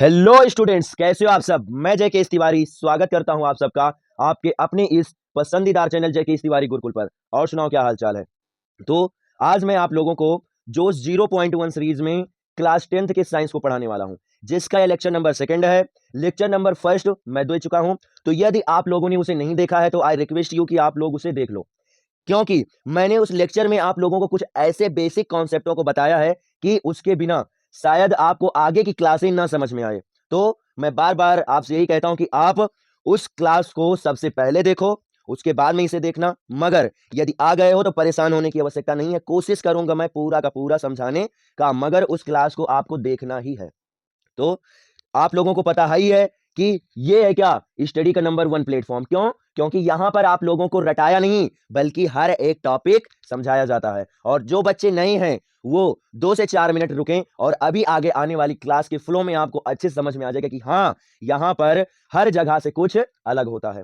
Hello students, कैसे हो आप सब। मैं जय के तिवारी स्वागत करता हूं आप सबका आपके अपने इस पसंदीदा चैनल जय के तिवारी गुरुकुल पर। और सुनाओ क्या हाल चाल है। तो आज मैं आप लोगों को जो 0.1 सीरीज में क्लास 10th के साइंस को पढ़ाने वाला हूं, जिसका ये लेक्चर नंबर सेकंड है। लेक्चर नंबर फर्स्ट मैं दे चुका हूं, तो यदि आप लोगों ने उसे नहीं देखा है तो आई रिक्वेस्ट यू कि आप लोग उसे देख लो, क्योंकि मैंने उस लेक्चर में आप लोगों को कुछ ऐसे बेसिक कॉन्सेप्टों को बताया है कि उसके बिना शायद आपको आगे की क्लासें ना समझ में आए। तो मैं बार बार आपसे यही कहता हूं कि आप उस क्लास को सबसे पहले देखो, उसके बाद में इसे देखना। मगर यदि आ गए हो तो परेशान होने की आवश्यकता नहीं है, कोशिश करूंगा मैं पूरा का पूरा समझाने का, मगर उस क्लास को आपको देखना ही है। तो आप लोगों को पता ही है कि ये है क्या, स्टडी का नंबर वन प्लेटफॉर्म। क्यों? क्योंकि यहां पर आप लोगों को रटाया नहीं बल्कि हर एक टॉपिक समझाया जाता है। और जो बच्चे नए हैं वो 2 से 4 मिनट रुकें और अभी आगे आने वाली क्लास के फ्लो में आपको अच्छे से समझ में आ जाएगा कि हाँ, यहां पर हर जगह से कुछ अलग होता है।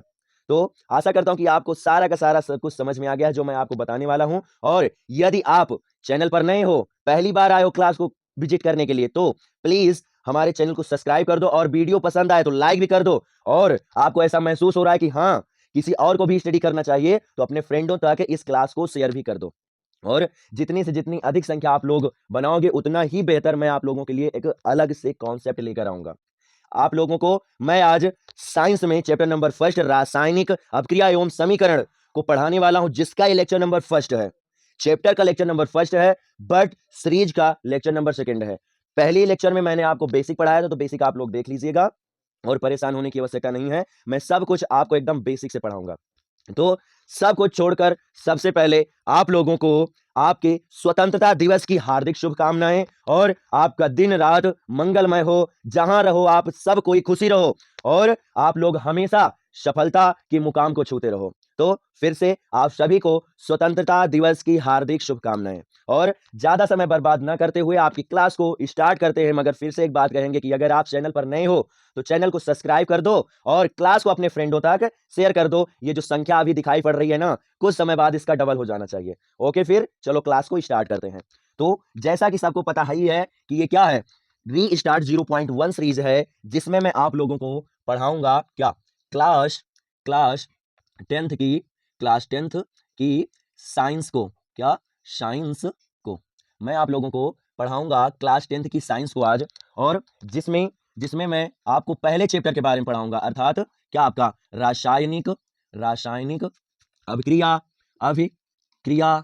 तो आशा करता हूं कि आपको सारा का सारा सब कुछ समझ में आ गया है जो मैं आपको बताने वाला हूं। और यदि आप चैनल पर नए हो, पहली बार आए हो क्लास को विजिट करने के लिए, तो प्लीज हमारे चैनल को सब्सक्राइब कर दो और वीडियो पसंद आए तो लाइक भी कर दो। और आपको ऐसा महसूस हो रहा है कि हाँ, किसी और को भी स्टडी करना चाहिए, तो अपने फ्रेंडों तक इस क्लास को शेयर भी कर दो। और जितनी से जितनी अधिक संख्या आप लोग बनाओगे उतना ही बेहतर मैं आप लोगों के लिए एक अलग से कॉन्सेप्ट लेकर आऊंगा। आप लोगों को मैं आज साइंस में चैप्टर नंबर फर्स्ट रासायनिक अभिक्रिया एवं समीकरण को पढ़ाने वाला हूं, जिसका ये लेक्चर नंबर फर्स्ट है। चैप्टर का लेक्चर नंबर फर्स्ट है, बट सीरीज का लेक्चर नंबर सेकंड है। पहले लेक्चर में मैंने आपको बेसिक पढ़ाया था, तो बेसिक आप लोग देख लीजिएगा और परेशान होने की आवश्यकता नहीं है। मैं सब कुछ आपको एकदम बेसिक से पढ़ाऊंगा। तो सब कुछ छोड़कर सबसे पहले आप लोगों को आपके स्वतंत्रता दिवस की हार्दिक शुभकामनाएं, और आपका दिन रात मंगलमय हो। जहां रहो आप सब कोई खुशी रहो और आप लोग हमेशा सफलता के मुकाम को छूते रहो। तो फिर से आप सभी को स्वतंत्रता दिवस की हार्दिक शुभकामनाएं। और ज्यादा समय बर्बाद ना करते हुए आपकी क्लास को स्टार्ट करते हैं। मगर फिर से एक बात कहेंगे कि अगर आप चैनल पर नए हो तो चैनल को सब्सक्राइब कर दो और क्लास को अपने फ्रेंडों तक शेयर कर दो। ये जो संख्या अभी दिखाई पड़ रही है ना, कुछ समय बाद इसका डबल हो जाना चाहिए। ओके, फिर चलो क्लास को स्टार्ट करते हैं। तो जैसा कि सबको पता ही है कि ये क्या है, री स्टार्ट 0.1 सीरीज है, जिसमें मैं आप लोगों को पढ़ाऊंगा क्या, क्लास क्लास टेंथ की क्लास टेंथ की साइंस को। क्या? साइंस को मैं आप लोगों को पढ़ाऊंगा क्लास टेंथ की साइंस को आज। और जिसमें जिसमें मैं आपको पहले चैप्टर के बारे में पढ़ाऊंगा, अर्थात क्या, आपका रासायनिक रासायनिक अभिक्रिया अभिक्रिया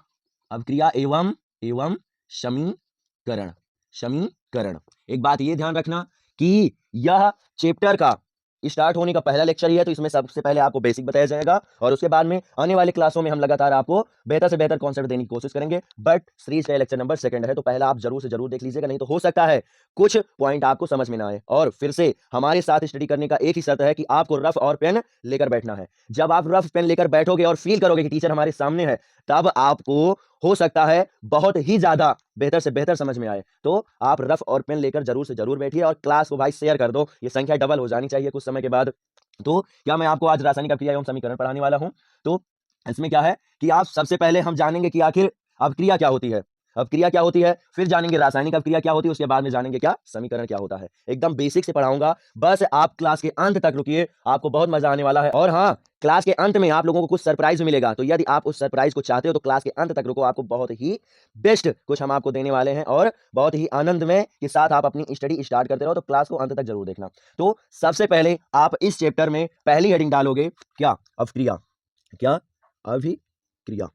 अभिक्रिया एवं एवं समीकरण समीकरण। एक बात ये ध्यान रखना कि यह चैप्टर का स्टार्ट होने का पहला लेक्चर ही है, तो इसमें सबसे पहले आपको बेसिक बताया जाएगा और उसके बाद में आने वाले क्लासों में हम लगातार आपको बेहतर से बेहतर कॉन्सेप्ट देने की कोशिश करेंगे। बट सीरीज का लेक्चर नंबर सेकंड है, तो पहला आप जरूर से जरूर देख लीजिएगा, नहीं तो हो सकता है कुछ पॉइंट आपको समझ में ना आए। और फिर से हमारे साथ स्टडी करने का एक ही शर्त है कि आपको रफ और पेन लेकर बैठना है। जब आप रफ पेन लेकर बैठोगे और फील करोगे कि टीचर हमारे सामने है, तब आपको हो सकता है बहुत ही ज्यादा बेहतर से बेहतर समझ में आए। तो आप रफ और पेन लेकर जरूर से जरूर बैठिए और क्लास को भाई शेयर कर दो। ये संख्या डबल हो जानी चाहिए कुछ समय के बाद। तो क्या मैं आपको आज रासायनिक अभिक्रिया एवं समीकरण पढ़ाने वाला हूं। तो इसमें क्या है कि आप सबसे पहले हम जानेंगे कि आखिर अभिक्रिया क्या होती है, अभिक्रिया क्या होती है, फिर जानेंगे रासायनिक अभिक्रिया क्या होती है, उसके बाद में जानेंगे क्या समीकरण क्या होता है। एकदम बेसिक से पढ़ाऊंगा, बस आप क्लास के अंत तक रुकिए, आपको बहुत मजा आने वाला है। और हाँ, क्लास के अंत में आप लोगों को कुछ सरप्राइज मिलेगा, तो यदि आप उस सरप्राइज को चाहते हो तो क्लास के अंत तक रुको, आपको बहुत ही बेस्ट कुछ हम आपको देने वाले हैं और बहुत ही आनंद में के साथ आप अपनी स्टडी स्टार्ट करते रहो। तो क्लास को अंत तक जरूर देखना। तो सबसे पहले आप इस चैप्टर में पहली हेडिंग डालोगे क्या, अभिक्रिया। क्या? अभिक्रिया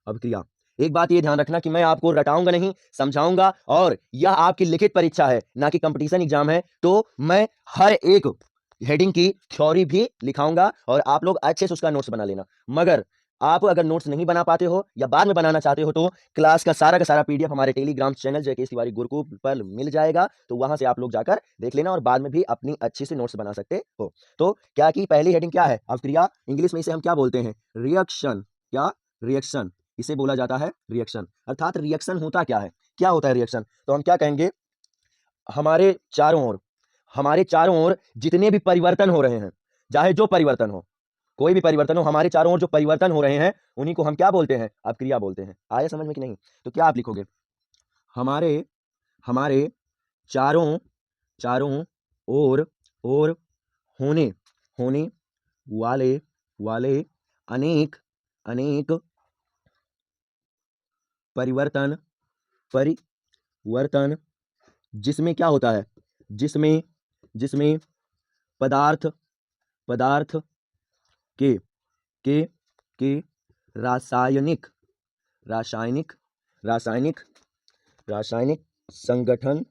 अभिक्रिया। एक बात ये ध्यान रखना कि मैं आपको रटाऊंगा नहीं, समझाऊंगा। और यह आपकी लिखित परीक्षा है, ना कि कंपटीशन एग्जाम है। तो मैं हर एक हेडिंग की थ्योरी भी लिखाऊंगा और आप लोग अच्छे से उसका नोट्स बना लेना। मगर आप अगर नोट्स नहीं बना पाते हो या बाद में बनाना चाहते हो, तो क्लास का सारा पीडीएफ हमारे टेलीग्राम चैनल जय के तिवारी गुरुकुल पर मिल जाएगा। तो वहां से आप लोग जाकर देख लेना और बाद में भी अपनी अच्छी से नोट्स बना सकते हो। तो क्या की पहली हेडिंग क्या है, अभिक्रिया। इंग्लिश में इसे हम क्या बोलते हैं, रिएक्शन। क्या? रिएक्शन। इसे बोला जाता है रिएक्शन। अर्थात रिएक्शन होता क्या है, क्या होता है रिएक्शन। तो हम क्या कहेंगे, हमारे चारों ओर हमारे चारों ओर जितने भी परिवर्तन हो रहे हैं, चाहे जो परिवर्तन हो, कोई भी परिवर्तन हो, हमारे चारों ओर जो परिवर्तन हो रहे हैं उन्हीं को हम क्या बोलते हैं, अभिक्रिया बोलते हैं। आया समझ में कि नहीं। तो क्या आप लिखोगे, हमारे हमारे चारों चारों और होने होने वाले वाले अनेक अनेक परिवर्तन परिवर्तन जिसमें क्या होता है, जिसमें जिसमें पदार्थ पदार्थ के के के रासायनिक रासायनिक रासायनिक रासायनिक संगठन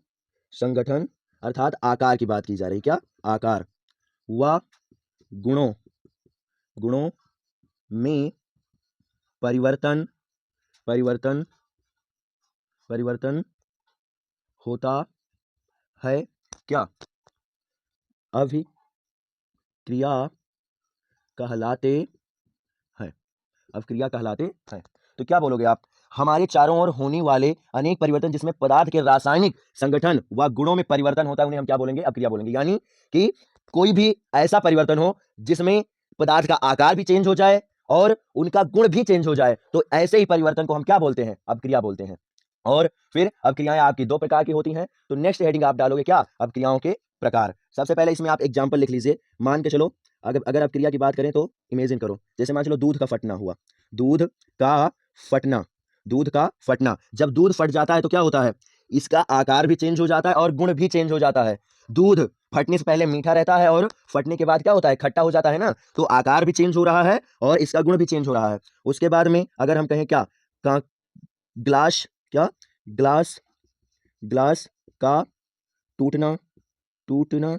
संगठन अर्थात आकार की बात की जा रही, क्या आकार व गुणों गुणों में परिवर्तन परिवर्तन परिवर्तन होता है, क्या अभिक्रिया कहलाते हैं, अभिक्रिया कहलाते हैं। तो क्या बोलोगे आप, हमारे चारों ओर होने वाले अनेक परिवर्तन जिसमें पदार्थ के रासायनिक संगठन व गुणों में परिवर्तन होता है उन्हें हम क्या बोलेंगे, अभिक्रिया बोलेंगे। यानी कि कोई भी ऐसा परिवर्तन हो जिसमें पदार्थ का आकार भी चेंज हो जाए और उनका गुण भी चेंज हो जाए, तो ऐसे ही परिवर्तन को हम क्या बोलते हैं, अभिक्रिया बोलते हैं। और फिर अभिक्रियाएं आपकी दो प्रकार की होती हैं, तो नेक्स्ट हेडिंग आप डालोगे क्या, अभिक्रियाओं के प्रकार। सबसे पहले इसमें आप एग्जांपल लिख लीजिए। मान के चलो अगर अभिक्रिया की बात करें तो इमेजिन करो, जैसे मान चलो दूध का फटना हुआ, दूध का फटना दूध का फटना। जब दूध फट जाता है तो क्या होता है, इसका आकार भी चेंज हो जाता है और गुण भी चेंज हो जाता है। दूध फटने से पहले मीठा रहता है और फटने के बाद क्या होता है, खट्टा हो जाता है ना। तो आकार भी चेंज हो रहा है और इसका गुण भी चेंज हो रहा है। उसके बाद में अगर हम कहें क्या, ग्लास क्या ग्लास ग्लास का टूटना टूटना।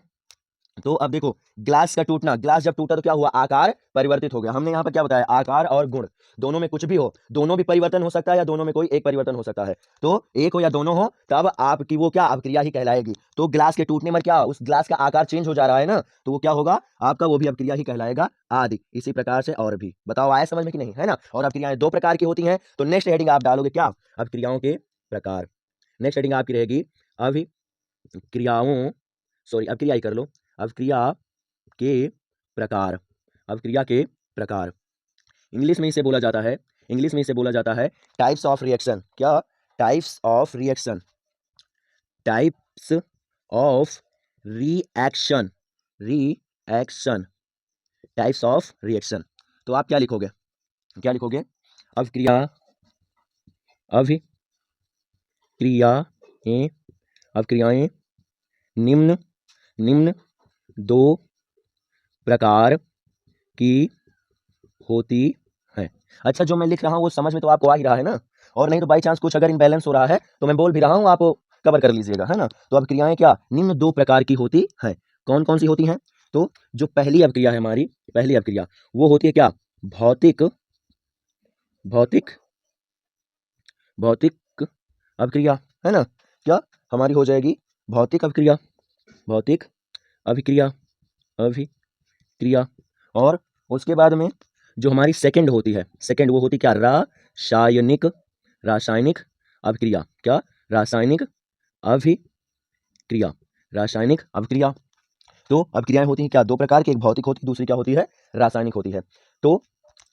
तो अब देखो ग्लास का टूटना, ग्लास जब टूटा तो क्या हुआ, आकार परिवर्तित हो गया। हमने यहाँ पर क्या बताया, आकार और गुण दोनों में कुछ भी हो, दोनों भी परिवर्तन हो सकता है या दोनों में कोई एक परिवर्तन हो सकता है। तो एक हो या दोनों हो तब आपकी वो क्या अभिक्रिया ही कहलाएगी। तो ग्लास के टूटने में क्या, उस ग्लास का आकार चेंज हो जा रहा है ना, तो वो क्या होगा आपका, वो भी अभिक्रिया ही कहलाएगा आदि। इसी प्रकार से और भी बताओ, आया समझ में कि नहीं, है ना। और अभिक्रियाएं दो प्रकार की होती हैं, तो नेक्स्ट हेडिंग आप डालोगे क्या, अभिक्रियाओं के प्रकार। नेक्स्ट हेडिंग आपकी रहेगी अभिक्रियाओं, सॉरी अभिक्रिया ही कर लो, अभिक्रिया के प्रकार। अभिक्रिया के प्रकार इंग्लिश में इसे बोला जाता है, इंग्लिश में इसे बोला जाता है टाइप्स ऑफ रिएक्शन। क्या, types of reaction, types of reaction, reaction, types of reaction. तो आप क्या लिखोगे, क्या लिखोगे, अभिक्रिया अभिक्रियाएं अभिक्रियाएं निम्न निम्न दो प्रकार की होती है। अच्छा, जो मैं लिख रहा हूँ वो समझ में तो आपको आ ही रहा है ना, और नहीं तो बाई चांस कुछ अगर इम्बैलेंस हो रहा है तो मैं बोल भी रहा हूँ, आप कवर कर लीजिएगा, है ना। तो अभिक्रियाएं क्या निम्न दो प्रकार की होती है, कौन कौन सी होती हैं। तो जो पहली अभिक्रिया है हमारी, पहली अभिक्रिया वो होती है क्या, भौतिक भौतिक भौतिक अभिक्रिया, है ना। क्या हमारी हो जाएगी भौतिक अभिक्रिया, भौतिक अभिक्रिया, अभिक्रिया। और उसके बाद में जो हमारी सेकंड होती है, सेकंड वो होती क्या, रासायनिक, रासायनिक अभिक्रिया। क्या, रासायनिक अभिक्रिया, रासायनिक अभिक्रिया। तो अभिक्रियाएं होती हैं क्या, दो प्रकार की, एक भौतिक होती है, दूसरी क्या होती है, रासायनिक होती है। तो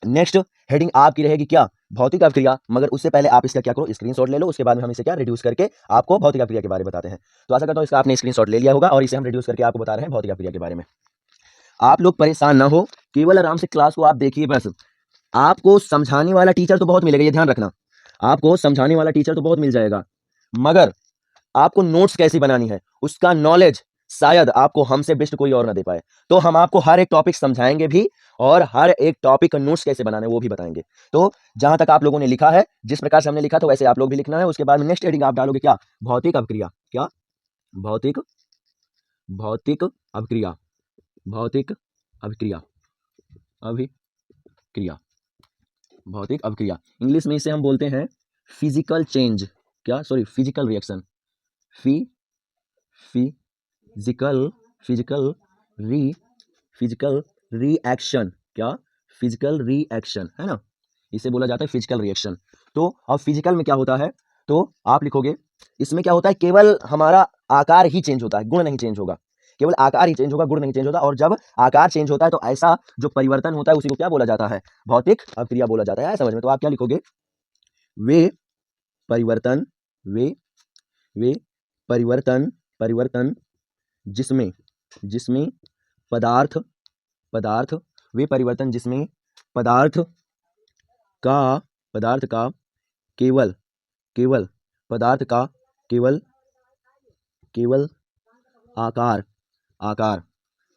नेक्स्ट हेडिंग आपकी रहेगी क्या, भौतिक अभिक्रिया। मगर उससे पहले आप इसका क्या करो, स्क्रीनशॉट ले लो, उसके बाद में हम इसे क्या रिड्यूस करके आपको भौतिक अभिक्रिया के बारे में बताते हैं। तो आशा करता हूं इसका आपने स्क्रीनशॉट ले लिया होगा और इसे हम रिड्यूस करके आपको बता रहे हैं भौतिक अभिक्रिया के बारे में। आप लोग परेशान ना हो, केवल आराम से क्लास को आप देखिए बस। आपको समझाने वाला टीचर तो बहुत मिलेगा, ये ध्यान रखना, आपको समझाने वाला टीचर तो बहुत मिल जाएगा, मगर आपको नोट्स कैसी बनानी है उसका नॉलेज शायद आपको हमसे बेस्ट कोई और ना दे पाए। तो हम आपको हर एक टॉपिक समझाएंगे भी और हर एक टॉपिक का नोट्स कैसे बनाना है वो भी बताएंगे। तो जहां तक आप लोगों ने लिखा है, जिस प्रकार से हमने लिखा था वैसे आप लोग भी लिखना है। उसके बाद में नेक्स्ट हेडिंग आप डालोगे क्या, भौतिक अभिक्रिया। क्या, भौतिक भौतिक अभिक्रिया, भौतिक अभिक्रिया, अभिक्रिया, भौतिक अभिक्रिया। इंग्लिश में इसे हम बोलते हैं फिजिकल चेंज। क्या, sorry physical reaction, physical physical physical reaction. क्या, फिजिकल रिएक्शन, है ना, इसे बोला जाता है फिजिकल रिएक्शन। तो अब फिजिकल में क्या होता है, तो आप लिखोगे इसमें क्या होता है, केवल हमारा आकार ही चेंज होता है, गुण नहीं चेंज होगा, केवल आकार ही चेंज होगा, गुण नहीं चेंज होता। और जब आकार चेंज होता है तो ऐसा जो परिवर्तन होता है उसी को क्या बोला जाता है, भौतिक अभिक्रिया बोला जाता है। समझ में, तो आप क्या लिखोगे, वे परिवर्तन, वे परिवर्तन परिवर्तन जिसमें जिसमें पदार्थ पदार्थ वे परिवर्तन जिसमें पदार्थ का केवल केवल पदार्थ का केवल केवल आकार आकार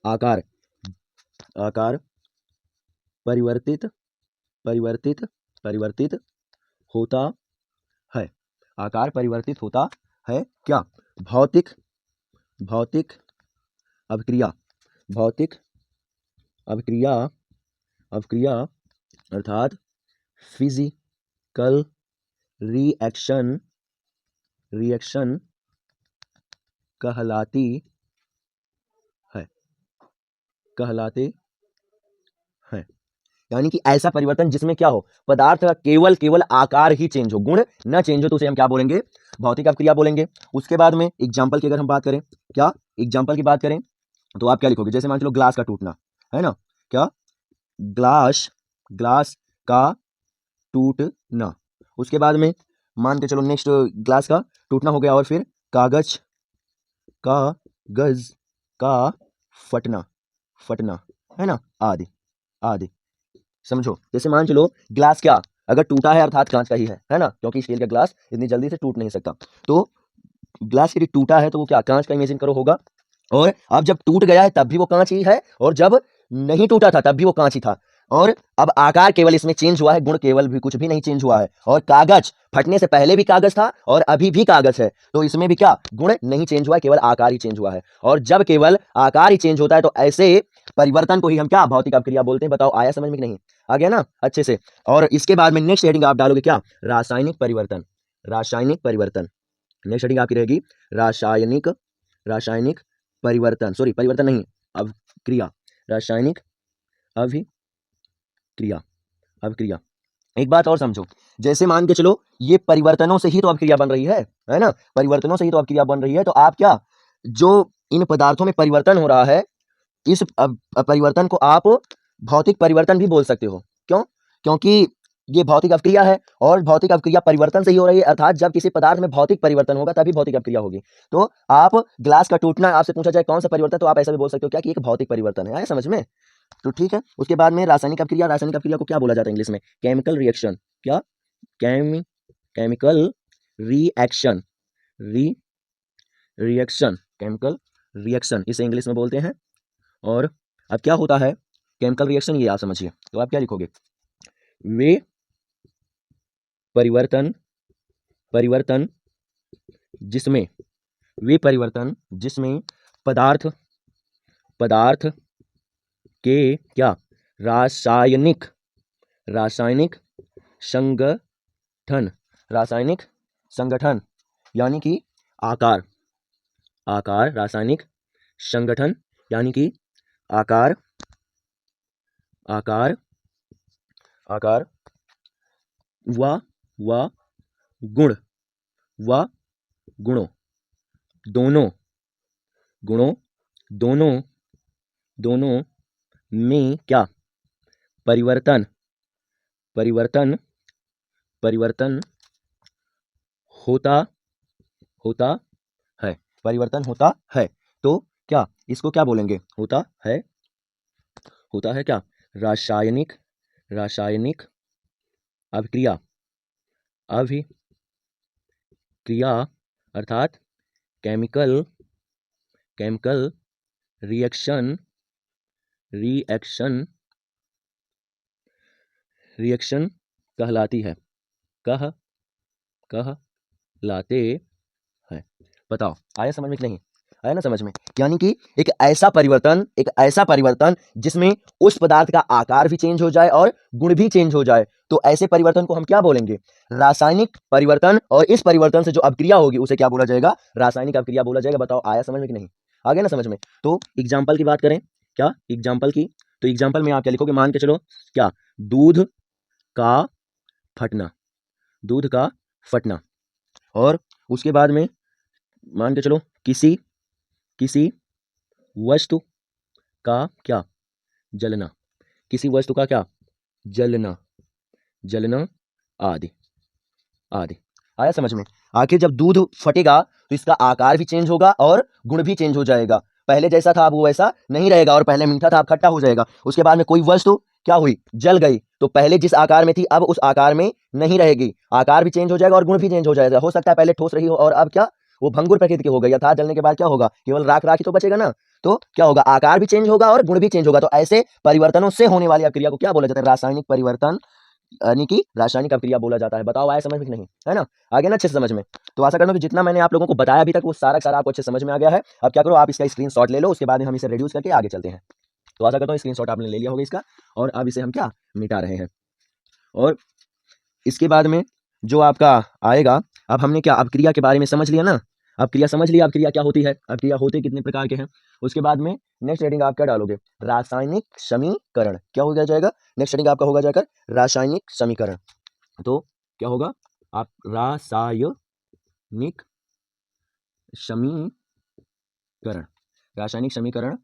आकार आकार परिवर्तित परिवर्तित परिवर्तित होता है। आकार परिवर्तित होता है क्या? भौतिक भौतिक अभिक्रिया भौतिक अभिक्रिया अभिक्रिया अर्थात फिजिकल रिएक्शन रिएक्शन कहलाती है कहलाते हैं। यानी कि ऐसा परिवर्तन जिसमें क्या हो, पदार्थ का केवल केवल आकार ही चेंज हो, गुण न चेंज हो, तो उसे हम क्या बोलेंगे? भौतिक अभिक्रिया बोलेंगे। उसके बाद में एग्जाम्पल की अगर हम बात करें, क्या एग्जाम्पल की बात करें तो आप क्या लिखोगे? जैसे मान लो ग्लास का टूटना है ना, क्या ग्लास ग्लास का टूटना। उसके बाद में मान के चलो नेक्स्ट ग्लास का टूटना हो गया, और फिर कागज कागज का फटना फटना है ना, आदि आदि। समझो, जैसे मान चलो ग्लास क्या अगर टूटा है अर्थात कांच का ही है ना, क्योंकि स्टील का ग्लास इतनी जल्दी से टूट नहीं सकता। तो ग्लास यदि टूटा है तो वो क्या कांच का इमेजिन करो होगा, और अब जब टूट गया है तब भी वो कांच ही है, और जब नहीं टूटा था तब भी वो कांच ही था। और अब आकार केवल इसमें चेंज हुआ है, गुण केवल भी कुछ भी नहीं चेंज हुआ है। और कागज फटने से पहले भी कागज था और अभी भी कागज है, तो इसमें भी क्या गुण नहीं चेंज हुआ है, केवल आकार ही चेंज हुआ है। और जब केवल आकार ही चेंज होता है तो ऐसे परिवर्तन को ही हम क्या भौतिक अभिक्रिया बोलते हैं। बताओ आया समझ में कि नहीं? आ गया ना अच्छे से? और इसके बाद में नेक्स्ट हेडिंग आप डालोगे क्या? रासायनिक परिवर्तन। रासायनिक परिवर्तन नेक्स्ट हेडिंग आपकी रहेगी रासायनिक रासायनिक परिवर्तन, सॉरी परिवर्तन नहीं, अभिक्रिया। रासायनिक अभिक्रिया अभिक्रिया। एक बात और समझो, जैसे मान के चलो ये परिवर्तनों से ही तो अभिक्रिया बन रही है ना, परिवर्तनों से ही तो अभिक्रिया बन रही है। तो आप क्या, जो इन पदार्थों में परिवर्तन हो रहा है, इस परिवर्तन को आप भौतिक परिवर्तन भी बोल सकते हो। क्यों? क्योंकि ये भौतिक अभिक्रिया है, और भौतिक अभिक्रिया परिवर्तन से ही हो रही है, अर्थात जब किसी पदार्थ में भौतिक परिवर्तन होगा तभी भौतिक अभिक्रिया होगी। तो आप ग्लास का टूटना आपसे पूछा जाए कौन सा परिवर्तन, तो आप ऐसा भी बोल सकते हो क्या कि एक भौतिक परिवर्तन है। आया समझ में? तो ठीक है। उसके बाद में रासायनिक अभिक्रिया। रासायनिक अभिक्रिया को क्या बोला जाता है इंग्लिश में? Chemical reaction. क्या? Chemical reaction reaction chemical reaction, इसे इंग्लिश में बोलते हैं। और अब क्या होता है केमिकल रिएक्शन, ये आप समझिए। तो आप क्या लिखोगे? वे परिवर्तन परिवर्तन जिसमें वे परिवर्तन जिसमें पदार्थ पदार्थ के क्या रासायनिक रासायनिक संगठन रासायनिक संगठन यानी कि आकार आकार रासायनिक संगठन यानी कि आकार आकार आकार व गुण व गुणों दोनों गुणों दोनों दोनों में क्या परिवर्तन परिवर्तन परिवर्तन होता होता है परिवर्तन होता है। तो क्या इसको क्या बोलेंगे? होता है क्या? रासायनिक रासायनिक अभिक्रिया अभिक्रिया अर्थात chemical chemical reaction reaction reaction कहलाती है कहलाते हैं। बताओ आया समझ में कि नहीं? आया ना समझ में? यानी कि एक ऐसा परिवर्तन जिसमें उस पदार्थ का आकार भी चेंज हो जाए और गुण भी चेंज हो जाए, तो ऐसे परिवर्तन को हम क्या बोलेंगे? रासायनिक परिवर्तन। और इस परिवर्तन से जो अभिक्रिया होगी उसे क्या बोला जाएगा? रासायनिक अभिक्रिया बोला जाएगा। बताओ आया समझ में कि नहीं? आ गया ना समझ में? तो एग्जाम्पल की बात करें, क्या एग्जाम्पल की, तो एग्जाम्पल में आप क्या लिखोगे? मान के चलो क्या दूध का फटना दूध का फटना। और उसके बाद में मान के चलो किसी वस्तु का क्या जलना किसी वस्तु का क्या जलना आदि आदि। आया समझ में? आखिर जब दूध फटेगा तो इसका आकार भी चेंज होगा और गुण भी चेंज हो जाएगा। पहले जैसा था अब वो वैसा नहीं रहेगा, और पहले मीठा था अब खट्टा हो जाएगा। उसके बाद में कोई वस्तु क्या हुई, जल गई, तो पहले जिस आकार में थी अब उस आकार में नहीं रहेगी, आकार भी चेंज हो जाएगा और गुण भी चेंज हो जाएगा। हो सकता है पहले ठोस रही हो और अब क्या वो भंगुर प्रकृति की हो गई, अर्थात जलने के बाद क्या होगा, केवल राख राख ही तो बचेगा ना। तो क्या होगा, आकार भी चेंज होगा और गुण भी चेंज होगा। तो ऐसे परिवर्तनों से होने वाली अक्रिया को क्या बोला जाता है, रासायनिक परिवर्तन, यानी कि रासायनिक अभिक्रिया बोला जाता है। बताओ आया समझ में कि नहीं, है ना, आगे ना अच्छे से समझ में। तो आशा करता हूं कि जितना मैंने आप लोगों को बताया अभी तक वो सारा सारा आपको अच्छे से समझ में आ गया है। अब क्या करो, आप इसका स्क्रीनशॉट ले लो, उसके बाद में हम इसे रिड्यूस करके आगे चलते हैं। तो आशा करता हूं स्क्रीनशॉट आपने ले लिया होगा इसका, और अब इसे हम क्या मिटा रहे हैं। और इसके बाद में जो आपका आएगा, अब हमने क्या अभिक्रिया के बारे में समझ लिया ना, अभिक्रिया समझ लिया, अभिक्रिया क्या होती है, अभिक्रिया होते कितने प्रकार के हैं। उसके बाद में नेक्स्ट हेडिंग आप क्या डालोगे, रासायनिक समीकरण। क्या हो जाएगा, नेक्स्ट हेडिंग आपका होगा जाकर रासायनिक समीकरण। तो क्या होगा, आप रासायनिक समीकरण, रासायनिक समीकरण,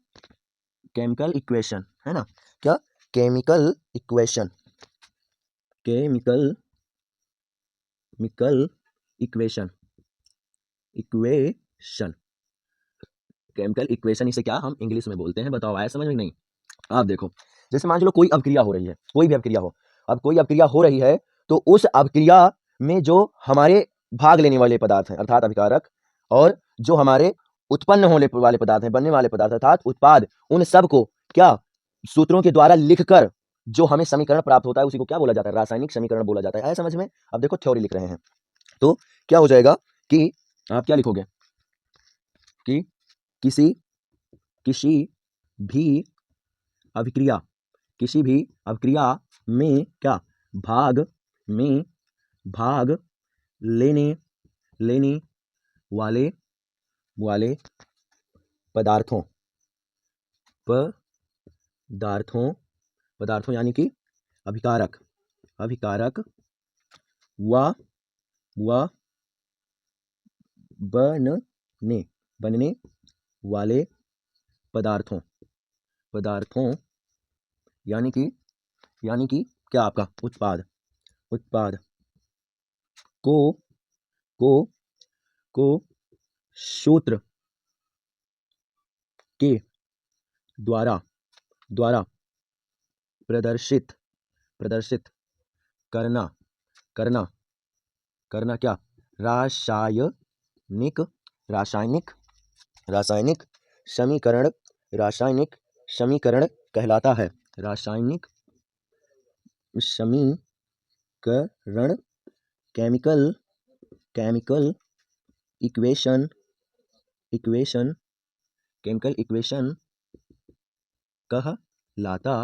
केमिकल इक्वेशन, है ना, क्या chemical equation, chemical equation, chemical equation, इसे क्या हम इंग्लिश में बोलते हैं। बताओ आया समझ में नहीं। आप देखो, जैसे मान लो कोई अभिक्रिया हो रही है, कोई भी अभिक्रिया हो, अब कोई अभिक्रिया हो रही है तो उस अभिक्रिया में जो हमारे भाग लेने वाले पदार्थ हैं अर्थात अभिकारक, और जो हमारे उत्पन्न होने वाले पदार्थ हैं, बनने वाले पदार्थ अर्थात उत्पाद, उन सब को क्या सूत्रों के द्वारा लिखकर जो हमें समीकरण प्राप्त होता है उसी को क्या बोला जाता है, रासायनिक समीकरण बोला जाता है। आया समझ में। अब देखो थ्योरी लिख रहे हैं तो क्या हो जाएगा कि आप क्या लिखोगे कि किसी किसी भी अभिक्रिया, किसी भी अभिक्रिया में क्या भाग लेने लेने वाले पदार्थों यानी कि अभिकारक व बनने वाले पदार्थों यानी कि क्या आपका उत्पाद को सूत्र के द्वारा प्रदर्शित करना क्या रासायनिक समीकरण कहलाता है। रासायनिक समीकरण, केमिकल इक्वेशन कहलाता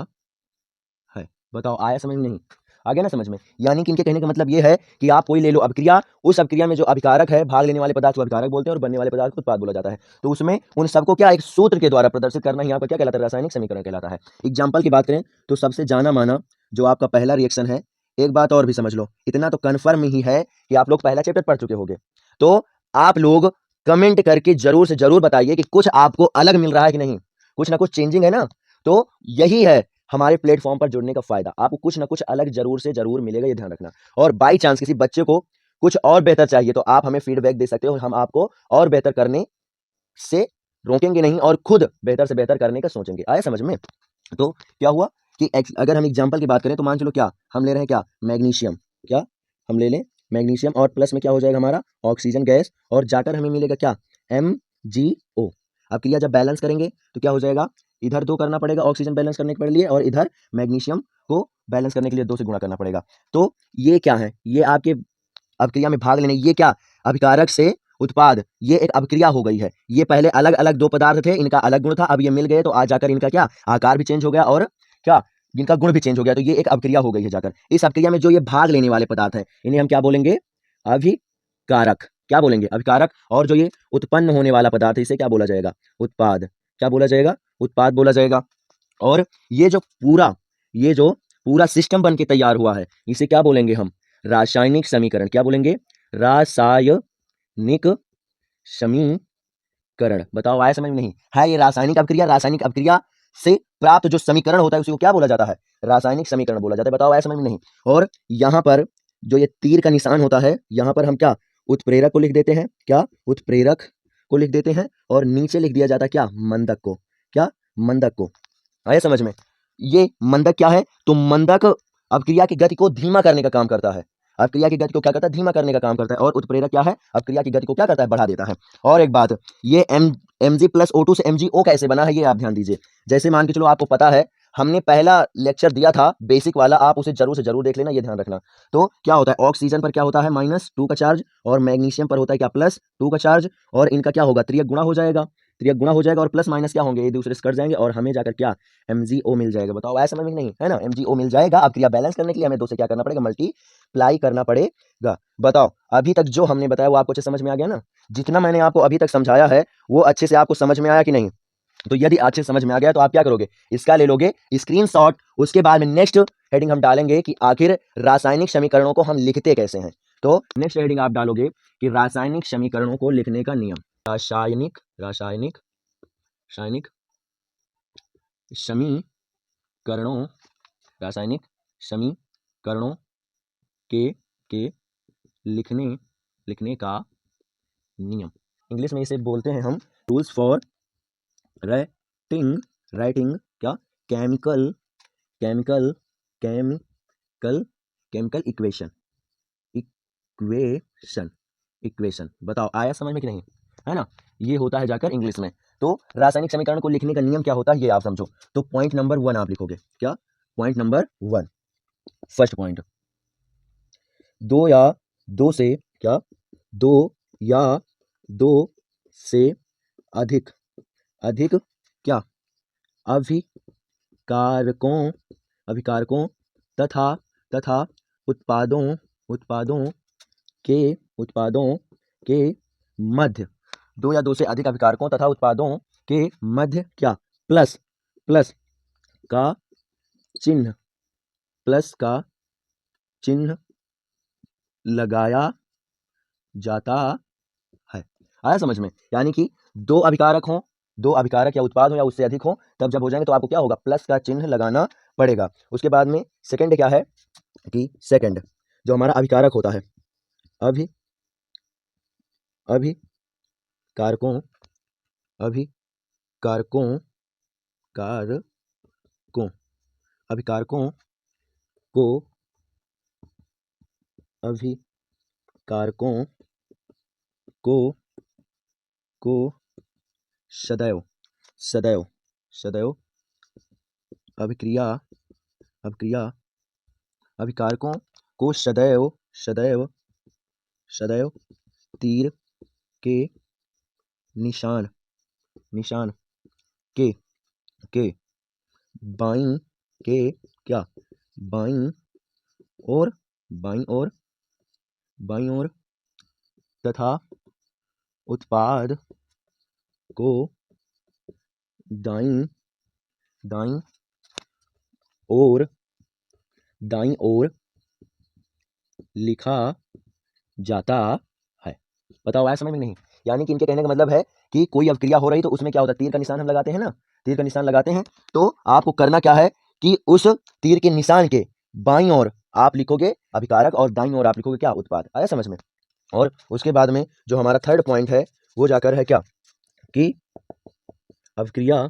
है। बताओ आया समझ में नहीं, आगे ना समझ में। यानी कि इनके कहने का मतलब ये है कि आप कोई ले लो अभिक्रिया, उस अभिक्रिया में जो अभिकारक है, भाग लेने वाले पदार्थ को अभिकारक बोलते हैं और बनने वाले पदार्थ को उत्पाद बोला जाता है। तो उसमें उन सबको क्या एक सूत्र के द्वारा प्रदर्शित करना ही आपका क्या कहलाता है, रासायनिक समीकरण कहलाता है। एग्जाम्पल की बात करें तो सबसे जाना माना जो आपका पहला रिएक्शन है, एक बात और भी समझ लो, इतना तो कन्फर्म ही है कि आप लोग पहला चैप्टर पढ़ चुके होंगे। तो आप लोग कमेंट करके जरूर से जरूर बताइए कि कुछ आपको अलग मिल रहा है कि नहीं, कुछ ना कुछ चेंजिंग है ना। तो यही है हमारे प्लेटफॉर्म पर जुड़ने का फायदा, आपको कुछ ना कुछ अलग जरूर से जरूर मिलेगा, ये ध्यान रखना। और बाई चांस किसी बच्चे को कुछ और बेहतर चाहिए तो आप हमें फीडबैक दे सकते हो, हम आपको और बेहतर करने से रोकेंगे नहीं और खुद बेहतर से बेहतर करने का सोचेंगे। आया समझ में। तो क्या हुआ कि अगर हम एग्जाम्पल की बात करें तो मान चलो क्या हम ले रहे हैं, क्या मैग्नीशियम, क्या हम ले लें मैग्नीशियम, और प्लस में क्या हो जाएगा हमारा ऑक्सीजन गैस, और जाकर हमें मिलेगा क्या MgO। अब क्रिया जब बैलेंस करेंगे तो क्या हो जाएगा, इधर 2 करना पड़ेगा ऑक्सीजन बैलेंस करने के लिए, और इधर मैग्नीशियम को बैलेंस करने के लिए 2 से गुणा करना पड़ेगा। तो ये क्या है, ये आपके अभिक्रिया में भाग लेने, ये क्या अभिकारक से उत्पाद, ये एक अभिक्रिया हो गई है। ये पहले अलग अलग 2 पदार्थ थे, इनका अलग गुण था, अब ये मिल गए तो आज जाकर इनका क्या आकार भी चेंज हो गया और क्या इनका गुण भी चेंज हो गया। तो ये एक अभिक्रिया हो गई है जाकर। इस अभिक्रिया में जो ये भाग लेने वाले पदार्थ हैं इन्हें हम क्या बोलेंगे, अभिकारक। क्या बोलेंगे, अभिकारक। और जो ये उत्पन्न होने वाला पदार्थ है इसे क्या बोला जाएगा, उत्पाद। क्या बोला जाएगा, उत्पाद बोला जाएगा। और ये जो पूरा सिस्टम बन के तैयार हुआ है इसे क्या बोलेंगे हम, रासायनिक समीकरण। क्या बोलेंगे, रासायनिक समीकरण। बताओ आया समझ में नहीं, है ये रासायनिक अभिक्रिया से प्राप्त जो समीकरण होता है उसी को क्या बोला जाता है, रासायनिक समीकरण बोला जाता है। बताओ आया समझ में नहीं। और यहां पर जो ये तीर का निशान होता है, यहां पर हम क्या उत्प्रेरक को लिख देते हैं, क्या उत्प्रेरक को लिख देते हैं और नीचे लिख दिया जाता है क्या, मंदक को। क्या, मंदक को। आया समझ में? ये मंदक क्या है, तो मंदक अपक्रिया की गति को धीमा करने का काम करता है। अपक्रिया की गति को क्या करता है, धीमा करने का काम करता है। और उत्प्रेरक क्या है, अपक्रिया की गति को क्या करता है, बढ़ा देता है। और एक बात, ये Mg+O2 से MgO कैसे बना है, ये आप ध्यान दीजिए। जैसे मान के चलो आपको पता है, हमने पहला लेक्चर दिया था बेसिक वाला, आप उसे जरूर से जरूर देख लेना, ये ध्यान रखना। तो क्या होता है, ऑक्सीजन पर क्या होता है, -2 का चार्ज, और मैग्नीशियम पर होता है क्या, +2 का चार्ज, और इनका क्या होगा, त्रियक गुणा हो जाएगा। त्रियक गुणा हो जाएगा और प्लस माइनस क्या होंगे, एक दूसरे से कट जाएंगे और हमें जाकर क्या, MgO मिल जाएगा। बताओ ऐसा समझ में नहीं है ना, MgO मिल जाएगा। अब क्रिया बैलेंस करने के लिए हमें 2 से क्या करना पड़ेगा, मल्टीप्लाई करना पड़ेगा। बताओ अभी तक जो हमने बताया वो आपको अच्छे समझ में आ गया ना? जितना मैंने आपको अभी तक समझाया है वो अच्छे से आपको समझ में आया कि नहीं? तो यदि अच्छे समझ में आ गया तो आप क्या करोगे, इसका ले लोगे स्क्रीनशॉट। उसके बाद में नेक्स्ट हेडिंग हम डालेंगे कि आखिर रासायनिक समीकरणों को हम लिखते कैसे हैं। तो नेक्स्ट हेडिंग आप डालोगे कि रासायनिक समीकरणों को लिखने का नियम। रासायनिक रासायनिक रासायनिक समीकरणों रासायनिक समीकरणों के लिखने का नियम। इंग्लिश में इसे बोलते हैं हम रूल्स फॉर राइटिंग क्या, केमिकल इक्वेशन। बताओ आया समझ में कि नहीं, है ना? ये होता है जाकर इंग्लिश में। तो रासायनिक समीकरण को लिखने का नियम क्या होता है ये आप समझो। तो पॉइंट नंबर 1 आप लिखोगे क्या, पॉइंट नंबर 1, फर्स्ट पॉइंट, दो या दो से क्या, दो या दो से अधिक क्या, अभिकारकों तथा उत्पादों के मध्य, दो या दो से अधिक अभिकारकों तथा उत्पादों के मध्य क्या, प्लस का चिन्ह लगाया जाता है। आया समझ में? यानी कि दो अभिकारक या उत्पाद हो या उससे अधिक हो, तब जब हो जाएंगे तो आपको क्या होगा, प्लस का चिन्ह लगाना पड़ेगा। उसके बाद में सेकंड क्या है कि सेकंड जो हमारा अभिकारक होता है, अभिकारकों को सदैव अभिकारकों को सदैव तीर के निशान के बाईं ओर तथा उत्पाद को दाईं ओर लिखा जाता है। बताओ आया समझ में नहीं? यानी कि इनके कहने का मतलब है कि कोई अभिक्रिया हो रही तो उसमें क्या होता है, तीर का निशान हम लगाते हैं ना, तीर का निशान लगाते हैं। तो आपको करना क्या है कि उस तीर के निशान के बाईं ओर आप लिखोगे अभिकारक और दाईं ओर आप लिखोगे क्या, उत्पाद। आया समझ में? और उसके बाद में जो हमारा थर्ड पॉइंट है वो जाकर है क्या, कि अभिक्रिया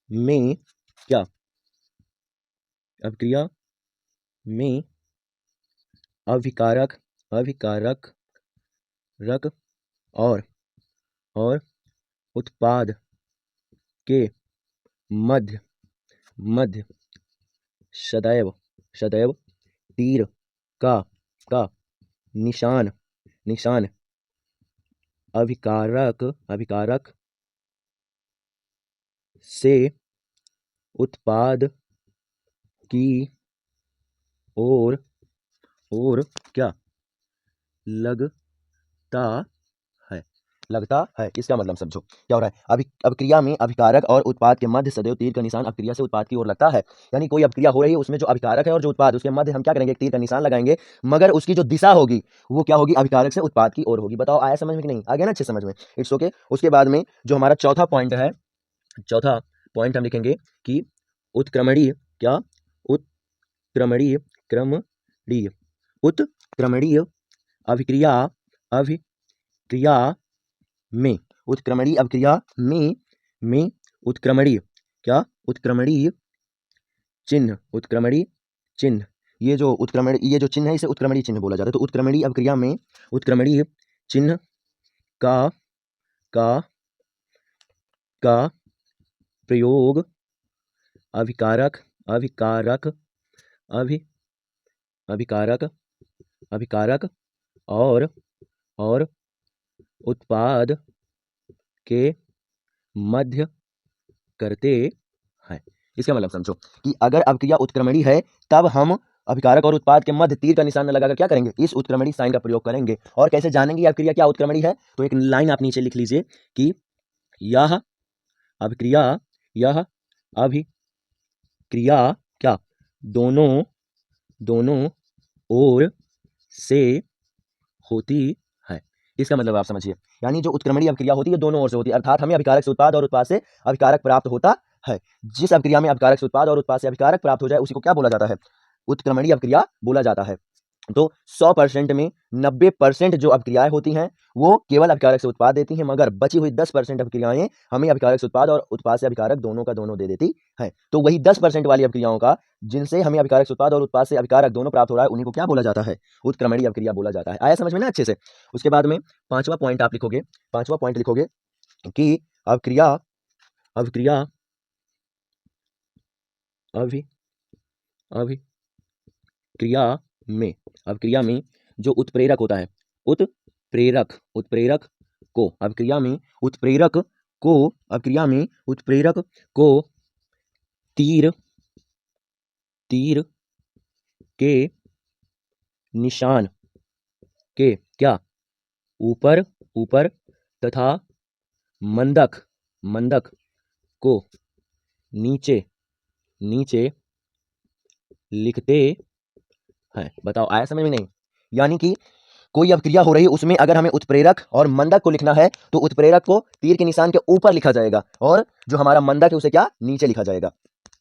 में क्या, अभिक्रिया में अभिकारक और उत्पाद के मध्य सदैव तीर का निशान अभिकारक से उत्पाद की ओर क्या, लगता है। इसका मतलब समझो क्या हो रहा है, अभिक्रिया में अभिकारक और उत्पाद के मध्य सदैव तीर का निशान अभिक्रिया से उत्पाद की ओर लगता है। यानी कोई अभिक्रिया हो रही है, उसमें जो अभिकारक है और जो उत्पाद, उसके मध्य हम क्या करेंगे, एक तीर का निशान लगाएंगे, मगर उसकी जो दिशा होगी वो क्या होगी, अभिकारक से उत्पाद की ओर होगी। बताओ आया समझ में कि नहीं? आ गया ना अच्छे समझ में? It's okay. उसके बाद में जो हमारा चौथा पॉइंट है, चौथा पॉइंट हम लिखेंगे कि उत्क्रमणीय उत्क्रमणीय उत्क्रमणीय अभिक्रिया अभिक्रिया में उत्क्रमणीय अभिक्रिया में उत्क्रमणीय क्या उत्क्रमणीय चिन्ह ये जो चिन्ह है इसे उत्क्रमणीय चिन्ह बोला जाता है। तो उत्क्रमणीय अभिक्रिया में उत्क्रमणीय चिन्ह का प्रयोग अभिकारक और उत्पाद के मध्य करते हैं। इसका मतलब समझो कि अगर अभिक्रिया उत्क्रमणीय है तब हम अभिकारक और उत्पाद के मध्य तीर का निशान लगाकर क्या करेंगे, इस उत्क्रमणीय साइन का प्रयोग करेंगे। और कैसे जानेंगे अभिक्रिया क्या उत्क्रमणीय है, तो एक लाइन आप नीचे लिख लीजिए कि यह अभिक्रिया क्या दोनों ओर से होती है। इसका मतलब आप समझिए, यानी जो उत्क्रमणीय अभिक्रिया होती है दोनों ओर से होती है, अर्थात हमें अभिकारक से उत्पाद और उत्पाद से अभिकारक प्राप्त होता है। जिस अभिक्रिया में अभिकारक से उत्पाद और उत्पाद से अभिकारक प्राप्त हो जाए उसी को क्या बोला जाता है, उत्क्रमणीय अभिक्रिया बोला जाता है। तो 100% में 90% जो अभिक्रियाएं होती हैं वो केवल अभिकारक से उत्पाद देती हैं, मगर बची हुई 10% अभिक्रियाएं हमें अभिकारक से उत्पाद और उत्पाद से अभिकारक दोनों का दोनों दे देती है। तो वही 10% वाली अभिक्रियाओं का जिनसे हमें अभिकारक से उत्पाद और उत्पाद से अभिकारक दोनों प्राप्त हो रहा है उन्हीं को क्या बोला जाता है, उत्क्रमणीय अभिक्रिया बोला जाता है। आया समझ में ना अच्छे से। उसके बाद में पांचवा पॉइंट लिखोगे कि अभिक्रिया अभिक्रिया में जो उत्प्रेरक होता है, उत्प्रेरक अभिक्रिया में उत्प्रेरक को तीर के निशान के क्या ऊपर तथा मंदक को नीचे लिखते हैं। बताओ आया समझ में नहीं। यानी कि कोई अभिक्रिया हो रही है उसमें अगर हमें उत्प्रेरक और मंदक को लिखना है तो उत्प्रेरक को तीर के निशान के ऊपर लिखा जाएगा और जो हमारा मंदक है उसे क्या नीचे लिखा जाएगा।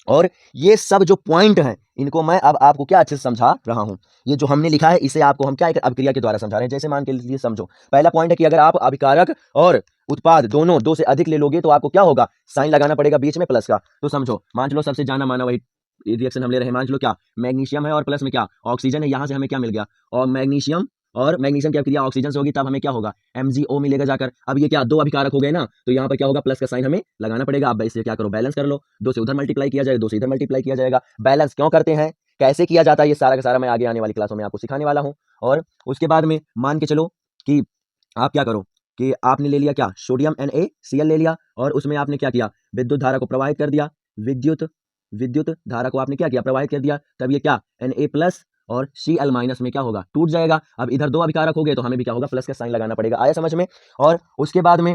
और ये सब जो पॉइंट हैं इनको मैं अब आपको क्या अच्छे से समझा रहा हूं। ये जो हमने लिखा है इसे आपको हम क्या एक अभिक्रिया के द्वारा समझा रहे हैं। जैसे मान के लिए समझो, पहला पॉइंट है कि अगर आप अभिकारक और उत्पाद दोनों 2 से अधिक ले लोगे तो आपको क्या होगा, साइन लगाना पड़ेगा बीच में प्लस का। तो समझो, मान लो सबसे जाना माना वही रिएक्शन हम ले रहे हैं। मान लो क्या मैग्नीशियम है और प्लस में क्या ऑक्सीजन है, यहां से हमें क्या मिल गया, और मैग्नीशियम की अभिक्रिया ऑक्सीजन से होगी तब हमें क्या होगा, MgO मिलेगा जाकर। अब ये क्या 2 अभिकारक हो गए ना, तो यहाँ पर क्या होगा, प्लस का साइन हमें लगाना पड़ेगा। अब इससे क्या करो, बैलेंस कर लो, 2 से उधर मल्टीप्लाई किया जाएगा, 2 से इधर मल्टीप्लाई किया जाएगा। बैलेंस क्यों करते हैं, कैसे किया जाता है, ये सारा का सारा मैं आगे आने वाली क्लासों में आपको सिखाने वाला हूँ। और उसके बाद में मान के चलो कि आप क्या करो कि आपने ले लिया क्या, सोडियम NaCl ले लिया और उसमें आपने क्या किया, विद्युत धारा को प्रवाहित कर दिया, विद्युत धारा को आपने क्या किया, प्रवाहित कर दिया। तब ये क्या Na+ और Cl- में क्या होगा, टूट जाएगा। अब इधर 2 अभिकारक हो गए तो हमें भी क्या होगा, प्लस का साइन लगाना पड़ेगा। आया समझ में। और उसके बाद में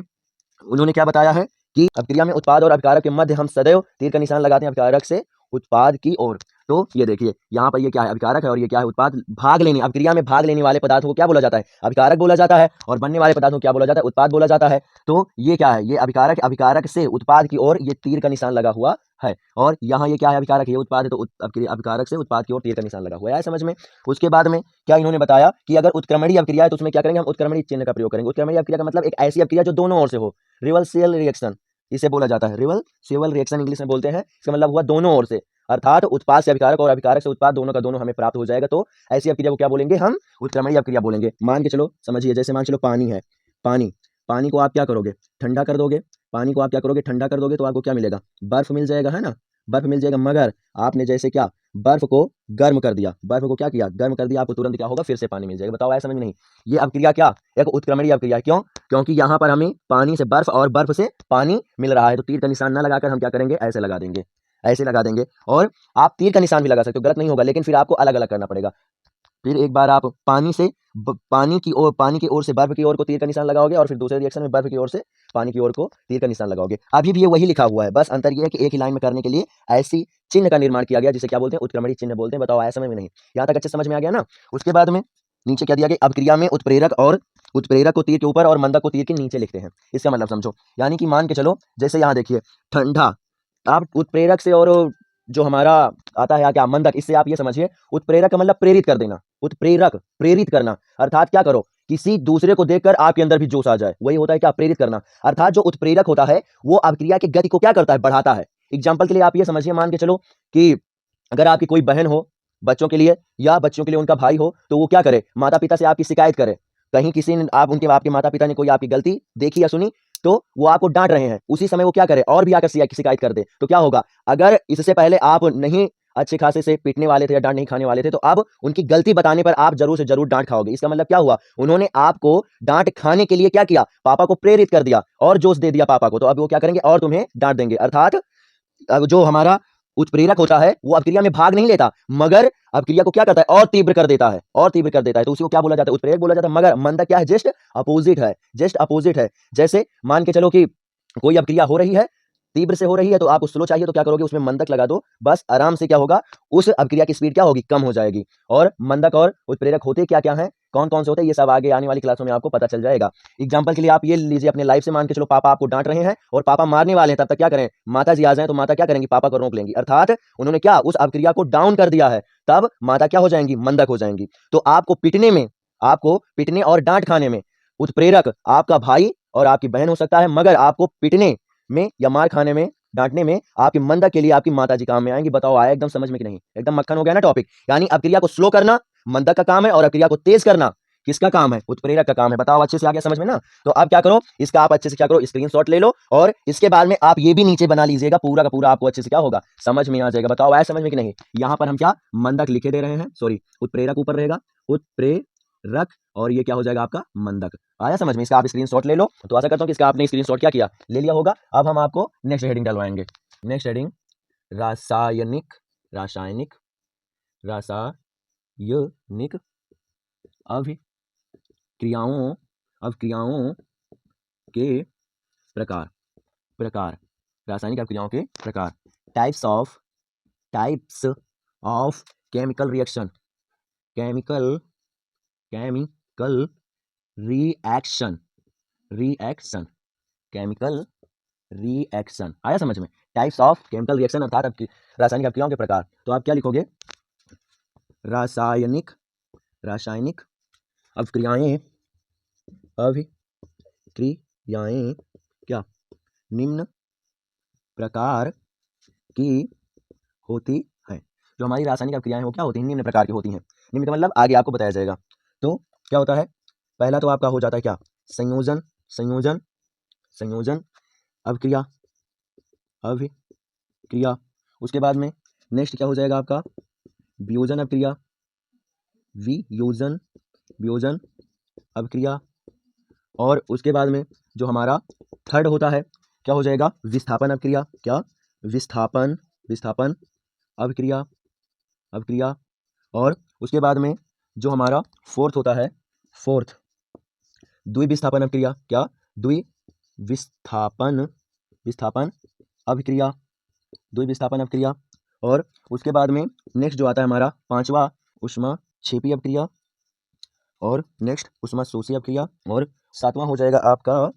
उन्होंने क्या बताया है कि अभिक्रिया में उत्पाद और अभिकारक के मध्य हम सदैव तीर का निशान लगाते हैं अभिकारक से उत्पाद की ओर। तो ये देखिए यहाँ पर ये क्या है, अभिकारक है और ये क्या है, उत्पाद। अभिक्रिया में भाग लेने वाले पदार्थों को क्या बोला जाता है, अभिकारक बोला जाता है, और बनने वाले पदार्थों को क्या बोला जाता है, उत्पाद बोला जाता है। तो ये क्या है, ये अभिकारक से उत्पाद की ओर ये तीर का निशान लगा हुआ है। और यहाँ ये क्या है, अभिकारक, ये उत्पाद है, तो अभिकारक से उत्पाद की ओर तीर का निशान लगा हुआ है। समझ में। उसके बाद में क्या इन्होंने बताया कि अगर उत्क्रमणीय अभिक्रिया है तो उसमें क्या करेंगे, हम उत्क्रमणीय चिन्ह का प्रयोग करेंगे। उत्क्रमणीय अभिक्रिया का मतलब एक ऐसी अभिक्रिया जो दोनों ओर से हो, रिवर्सिबल रिएक्शन इसे बोला जाता है, रिवर्सिबल रिएक्शन इंग्लिश में बोलते हैं। इसका मतलब हुआ दोनों ओर से, अर्थात उत्पाद से अभिकारक और अभिकारक से उत्पाद दोनों का दोनों हमें प्राप्त हो जाएगा। तो ऐसी अभिक्रिया को क्या बोलेंगे, हम उत्क्रमणीय अभिक्रिया बोलेंगे। मान के चलो समझिए, जैसे मान चलो पानी है, पानी को आप क्या करोगे, ठंडा कर दोगे। पानी को आप क्या करोगे, ठंडा कर दोगे तो आपको क्या मिलेगा, बर्फ मिल जाएगा, है ना, बर्फ मिल जाएगा। मगर आपने जैसे क्या बर्फ को गर्म कर दिया, बर्फ को क्या किया, गर्म कर दिया, आपको तुरंत क्या होगा, फिर से पानी मिल जाएगा। बताओ, ऐसा समझ में नहीं। ये अभिक्रिया क्या, एक उत्क्रमणीय अभिक्रिया। क्यों, क्योंकि यहाँ पर हमें पानी से बर्फ और बर्फ से पानी मिल रहा है। तो तीर का निशान ना लगाकर हम क्या करेंगे, ऐसे लगा देंगे, ऐसे लगा देंगे। और आप तीर का निशान भी लगा सकते हो, गलत नहीं होगा, लेकिन फिर आपको अलग अलग करना पड़ेगा। फिर एक बार आप पानी की ओर से बर्फ की ओर को तीर का निशान लगाओगे और फिर दूसरे रिएक्शन में बर्फ की ओर से पानी की ओर को तीर का निशान लगाओगे। अभी भी ये वही लिखा हुआ है, बस अंतर ये है कि एक ही लाइन में करने के लिए ऐसी चिन्ह का निर्माण किया गया जिसे क्या बोलते हैं, उत्क्रमणीय चिन्ह बोलते हैं। बताओ, आया समझ में नहीं। यहाँ तक अच्छे समझ में आ गया ना। उसके बाद में नीचे क्या दिया गया, अभिक्रिया में उत्प्रेरक को तीर के ऊपर और मंदक को तीर के नीचे लिखते हैं। इसका मतलब समझो, यानी कि मान के चलो, जैसे यहाँ देखिए ठंडा, आप उत्प्रेरक से और जो हमारा आता है क्या, मंदक, इससे आप ये समझिए उत्प्रेरक का मतलब प्रेरित कर देना, उत्प्रेरक प्रेरित करना, अर्थात क्या करो, किसी दूसरे को देखकर आपके अंदर भी जोश आ जाए, वही होता है क्या, प्रेरित करना। अर्थात जो उत्प्रेरक होता है वो अभिक्रिया की गति को क्या करता है, बढ़ाता है। एग्जाम्पल के लिए आप ये समझिए, मान के चलो कि अगर आपकी कोई बहन हो बच्चों के लिए, या बच्चों के लिए उनका भाई हो, तो वो क्या करे, माता पिता से आपकी शिकायत करे, कहीं किसी ने आप उनके आपके माता पिता ने कोई आपकी गलती देखी या सुनी, तो वो आपको डांट रहे हैं, उसी समय वो क्या करे, और भी आकर शिकायत कर दे, तो क्या होगा, अगर इससे पहले आप नहीं अच्छे खासे से पीटने वाले थे या डांट नहीं खाने वाले थे, तो अब उनकी गलती बताने पर आप जरूर से जरूर डांट खाओगे। इसका मतलब क्या हुआ, उन्होंने आपको डांट खाने के लिए क्या किया, पापा को प्रेरित कर दिया और जोश दे दिया पापा को, तो अब वो क्या करेंगे, और तुम्हें डांट देंगे। अर्थात अब जो हमारा उत्प्रेरक होता है वो अभिक्रिया में भाग नहीं लेता, मगर अभिक्रिया को क्या करता है, और तीव्र कर देता है, और तीव्र कर देता है, तो उसी को क्या बोला जाता है, उत्प्रेरक बोला जाता है। मगर मंदक क्या है, जस्ट अपोजिट है, जस्ट अपोजिट है। जैसे मान के चलो कि कोई अभिक्रिया हो रही है, तीव्र से हो रही है, तो आपको स्लो चाहिए, तो क्या करोगे, उसमें मंदक लगा दो, बस आराम से क्या होगा, उस अभिक्रिया की स्पीड क्या होगी, कम हो जाएगी। और मंदक और उत्प्रेरक होते क्या क्या हैं, कौन कौन से होते हैं, ये सब आगे आने वाली क्लासों में आपको पता चल जाएगा। एग्जाम्पल के लिए आप ये लीजिए अपने लाइफ से, मान के चलो पापा आपको डांट रहे हैं और पापा मारने वाले हैं, तब तक क्या करें, माता जी आ जाए, तो माता क्या करेंगी, पापा को रोक लेंगी, अर्थात उन्होंने क्या उस अभिक्रिया को डाउन कर दिया है, तब माता क्या हो जाएंगी, मंदक हो जाएंगी। तो आपको पिटने में, आपको पिटने और डांट खाने में उत्प्रेरक आपका भाई और आपकी बहन हो सकता है, मगर आपको पिटने में या मार खाने में, डांटने में आपकी मंदक के लिए आपकी माता जी काम में आएंगी। बताओ आया एकदम समझ में कि नहीं, एकदम मक्खन हो गया ना टॉपिक। यानी अभिक्रिया को स्लो करना मंदक का काम है, और अभिक्रिया को तेज करना किसका काम है, उत्प्रेरक का काम है। बताओ अच्छे से आ गया समझ में ना। तो आप क्या करो, इसका आप अच्छे से क्या करो, स्क्रीनशॉट ले लो, और इसके बाद में आप ये भी नीचे बना लीजिएगा, पूरा का पूरा आपको अच्छे से क्या होगा, समझ में आ जाएगा। बताओ आया समझ में कि नहीं। यहाँ पर हम क्या मंदक लिखे दे रहे हैं, सॉरी उत्प्रेरक ऊपर रहेगा, उत्प्रेरक, और ये क्या हो जाएगा आपका मंदक। आया समझ में, इसका आप स्क्रीनशॉट ले लो। तो आशा करता हूँ कि इसका आपने स्क्रीनशॉट क्या किया, ले लिया होगा। अब हम आपको नेक्स्ट हेडिंग डलवाएंगे। नेक्स्ट हेडिंग रासायनिक, रासायनिक, रासायनिक अभिक्रियाओं, अभिक्रियाओं के प्रकार, प्रकार, रासायनिक अभिक्रियाओं के प्रकार, types of, types of chemical reaction, chemical, chemical reaction, reaction, chemical reaction. आया समझ में, टाइप्स ऑफ केमिकल रिएक्शन अर्थात रासायनिक अभिक्रियाओं के प्रकार। तो आप क्या लिखोगे, रासायनिक, रासायनिक अभिक्रियाएं, अभिक्रियाएं क्या निम्न प्रकार की होती हैं। जो हमारी रासायनिक अभिक्रियाएं वो क्या होती हैं, निम्न प्रकार की होती हैं। निम्न का मतलब आगे आपको बताया जाएगा। तो क्या होता है, पहला तो आपका हो जाता है क्या, संयोजन, संयोजन, संयोजन अभिक्रिया, अभिक्रिया। उसके बाद में नेक्स्ट क्या हो जाएगा आपका, वियोजन अभिक्रिया, वियोजन, वियोजन अभिक्रिया। और उसके बाद में जो हमारा थर्ड होता है, क्या हो जाएगा, विस्थापन अभिक्रिया, क्या, विस्थापन, विस्थापन अभिक्रिया, अभिक्रिया। और उसके बाद में जो हमारा फोर्थ होता है, फोर्थ द्विविस्थापन अभिक्रिया, क्या, द्विविस्थापन, विस्थापन अभिक्रिया, द्विविस्थापन अभिक्रिया। और उसके बाद में नेक्स्ट जो आता है हमारा पांचवा, ऊष्माक्षेपी अभिक्रिया, और नेक्स्ट ऊष्माशोषी अभिक्रिया। और सातवां हो जाएगा आपका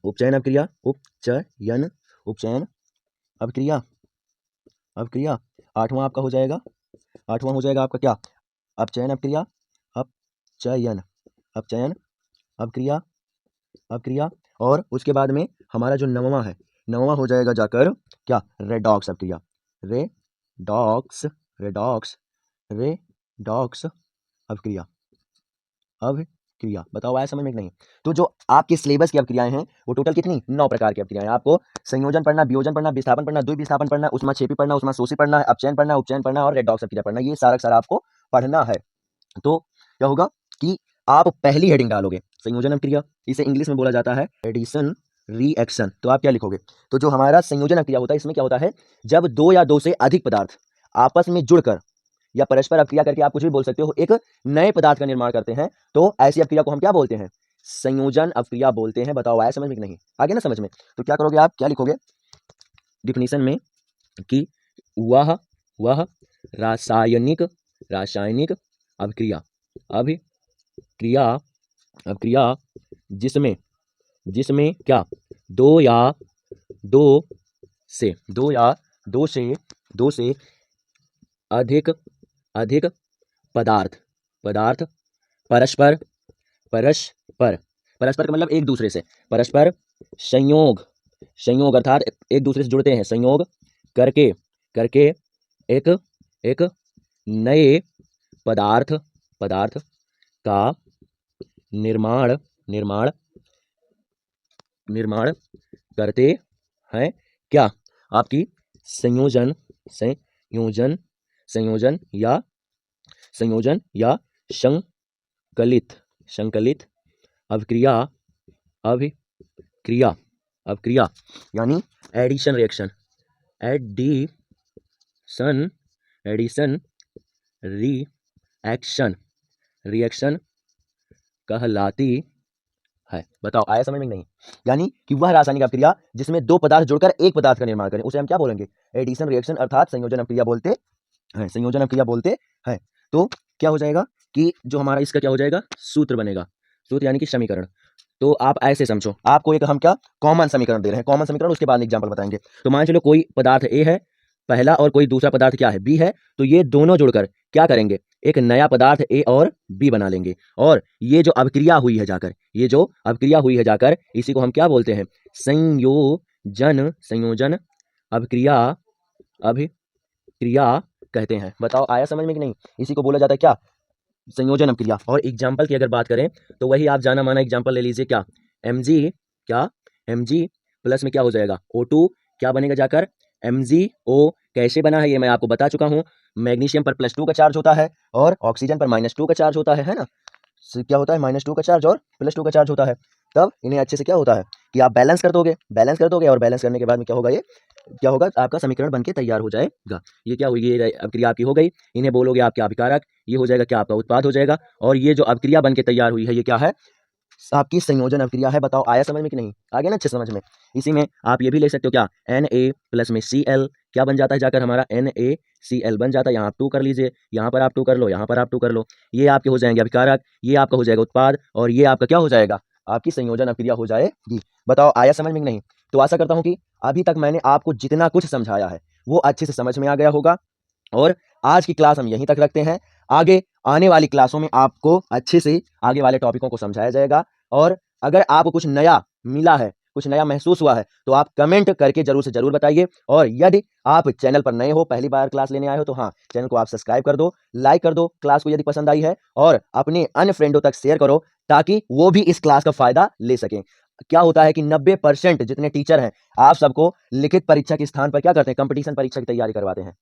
उपचयन अभिक्रिया, उपचयन, उपचयन अभिक्रिया, अभिक्रिया। आठवां आपका हो जाएगा, आठवां हो जाएगा आपका क्या, अपचयन अभिक्रिया, अपचयन, अपचयन अभिक्रिया, अभिक्रिया। और उसके बाद में हमारा जो नववां है, नववां हो जाएगा जाकर क्या, रेडॉक्स अभिक्रिया, रेडॉक्स, रेडॉक्स, रेडॉक्स अभिक्रिया, अभिक्रिया। बताओ आया समझ में कि नहीं। तो जो आपके सिलेबस की अभिक्रियाएं हैं वो टोटल कितनी, 9 प्रकार की अभिक्रियाएं। आपको संयोजन पढ़ना, वियोजन पढ़ना, विस्थापन पढ़ना, द्विविस्थापन पढ़ना, ऊष्माक्षेपी पढ़ना, ऊष्माशोषी पढ़ना, अपचयन पढ़ना, उपचयन पढ़ना, और रेडॉक्स अभिक्रिया पढ़ना। ये सारा सारा आपको पढ़ना है। तो क्या होगा कि आप पहली हेडिंग डालोगे संयोजन अभिक्रिया, इसे इंग्लिश में बोला जाता है एडिशन रिएक्शन। तो आप क्या लिखोगे, तो जो हमारा संयोजन अभिक्रिया होता है, इसमें क्या होता है, जब 2 या 2 से अधिक पदार्थ आपस में जुड़कर या परस्पर अभिक्रिया करके, आप कुछ भी बोल सकते हो, एक नए पदार्थ का निर्माण करते हैं, तो ऐसी अभिक्रिया को हम क्या बोलते हैं, संयोजन अभिक्रिया बोलते हैं। बताओ आया समझ में कि नहीं, आगे ना समझ में। तो क्या करोगे आप, क्या लिखोगे डिफिनीशन में कि वह रासायनिक, रासायनिक अभिक्रिया, अभिक्रिया, अभिक्रिया जिसमें, जिसमें क्या, 2 या 2 से, 2 या 2 से दो से अधिक अधिक पदार्थ पदार्थ परस्पर परस्पर परस्पर का मतलब एक दूसरे से, परस्पर संयोग संयोग अर्थात एक दूसरे से जुड़ते हैं, संयोग करके करके एक एक नए पदार्थ पदार्थ का निर्माण निर्माण निर्माण करते हैं। क्या? आपकी संयोजन संयोजन संयोजन या संकलित संकलित अभिक्रिया अभिक्रिया अभिक्रिया यानी addition reaction addition reaction reaction कहलाती है। बताओ आया समझ में कि नहीं? यानी कि वह रासायनिक अभिक्रिया जिसमें दो पदार्थ जुड़कर एक पदार्थ का निर्माण करें, उसे हम क्या बोलेंगे? एडिशन रिएक्शन अर्थात संयोजन अभिक्रिया बोलते हैं। संयोजन अभिक्रिया बोलते हैं। तो क्या हो जाएगा कि जो हमारा इसका क्या हो जाएगा? सूत्र बनेगा। सूत्र यानी कि समीकरण। तो आप ऐसे समझो, आपको एक हम क्या कॉमन समीकरण दे रहे हैं, कॉमन समीकरण, उसके बाद एग्जाम्पल बताएंगे। तो मान चलो कोई पदार्थ ए है पहला और कोई दूसरा पदार्थ क्या है? बी है। तो ये दोनों जुड़कर क्या करेंगे? एक नया पदार्थ ए और बी बना लेंगे। और ये जो अभिक्रिया हुई है जाकर, ये जो अभिक्रिया हुई है जाकर, इसी को हम क्या बोलते हैं? संयोजन संयोजन अभिक्रिया अभिक्रिया कहते हैं। बताओ आया समझ में कि नहीं? इसी को बोला जाता है क्या? संयोजन अभिक्रिया। और एग्जाम्पल की अगर बात करें तो वही आप जाना माना एग्जाम्पल ले लीजिए। क्या? Mg क्या Mg प्लस में क्या हो जाएगा? O2 क्या बनेगा जाकर? MgO। कैसे बना है ये मैं आपको बता चुका हूँ। मैग्नीशियम पर +2 का चार्ज होता है और ऑक्सीजन पर -2 का चार्ज होता है ना? क्या होता है? -2 का चार्ज और +2 का चार्ज होता है। तब इन्हें अच्छे से क्या होता है कि आप बैलेंस कर दोगे और बैलेंस करने के बाद में क्या होगा? ये क्या होगा? आपका समीकरण बनके तैयार हो जाएगा। ये क्या हुई? ये अभिक्रिया आपकी हो गई। इन्हें बोलोगे आपके अभिकारक। ये हो जाएगा क्या? आपका उत्पाद हो जाएगा। और ये जो अभिक्रिया बनके तैयार हुई है ये क्या है? आपकी संयोजन अभिक्रिया है। बताओ आया समझ में कि नहीं? आ गया ना अच्छे समझ में? इसी में आप ये भी ले सकते हो क्या? Na प्लस में Cl क्या बन जाता है जाकर? हमारा NaCl बन जाता है। यहाँ आप 2 कर लीजिए, यहाँ पर आप 2 कर लो, यहाँ पर आप 2 कर लो। ये आपके हो जाएंगे अभिकारक, ये आपका हो जाएगा उत्पाद और ये आपका क्या हो जाएगा? आपकी संयोजन अभिक्रिया हो जाएगी। बताओ आया समझ में कि नहीं? तो आशा करता हूँ कि अभी तक मैंने आपको जितना कुछ समझाया है वो अच्छे से समझ में आ गया होगा। और आज की क्लास हम यहीं तक रखते हैं। आगे आने वाली क्लासों में आपको अच्छे से आगे वाले टॉपिकों को समझाया जाएगा। और अगर आपको कुछ नया मिला है, कुछ नया महसूस हुआ है तो आप कमेंट करके जरूर से जरूर बताइए। और यदि आप चैनल पर नए हो, पहली बार क्लास लेने आए हो, तो हाँ, चैनल को आप सब्सक्राइब कर दो, लाइक कर दो क्लास को यदि पसंद आई है, और अपने अन्य फ्रेंडों तक शेयर करो ताकि वो भी इस क्लास का फायदा ले सकें। क्या होता है कि 90% जितने टीचर हैं आप सबको लिखित परीक्षा के स्थान पर क्या करते हैं? कंपटीशन परीक्षा की तैयारी करवाते हैं।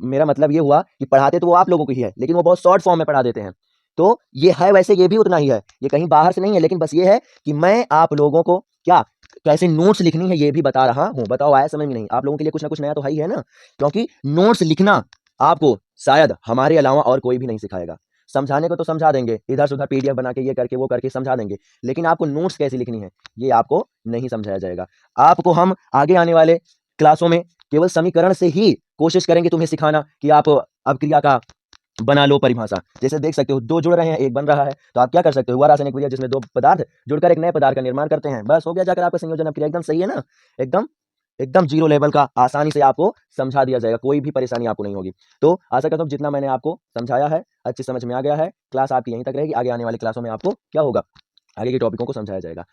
मेरा मतलब ये हुआ कि पढ़ाते तो वो आप लोगों को ही है, लेकिन वो बहुत शॉर्ट फॉर्म में पढ़ा देते हैं। तो ये है, वैसे ये भी उतना ही है, ये कहीं बाहर से नहीं है, लेकिन बस ये है कि मैं आप लोगों को क्या कैसे नोट्स लिखनी है ये भी बता रहा हूँ। बताओ आया समझ में नहीं? आप लोगों के लिए कुछ ना कुछ नया तो है ही है ना, क्योंकि नोट्स लिखना आपको शायद हमारे अलावा और कोई भी नहीं सिखाएगा। समझाने को तो समझा देंगे, इधर से उधर पीडीएफ बना के ये करके वो करके समझा देंगे, लेकिन आपको नोट्स कैसे लिखनी है ये आपको नहीं समझाया जाएगा। आपको हम आगे आने वाले क्लासों में केवल समीकरण से ही कोशिश करेंगे तुम्हें सिखाना कि आप अभिक्रिया का बना लो परिभाषा। जैसे देख सकते हो, दो जुड़ रहे हैं, एक बन रहा है, तो आप क्या कर सकते हो? वह रासायनिक क्रिया जिसमें दो पदार्थ जुड़कर एक नए पदार्थ का निर्माण करते हैं, बस हो गया जाकर आपका संयोजन अभिक्रिया। एकदम सही है ना? एकदम एकदम जीरो लेवल का आसानी से आपको समझा दिया जाएगा, कोई भी परेशानी आपको नहीं होगी। तो आशा करता हूँ जितना मैंने आपको समझाया है अच्छी समझ में आ गया है। क्लास आपकी यहीं तक रहेगी, आगे आने वाली क्लासों में आपको क्या होगा? आगे के टॉपिकों को समझाया जाएगा।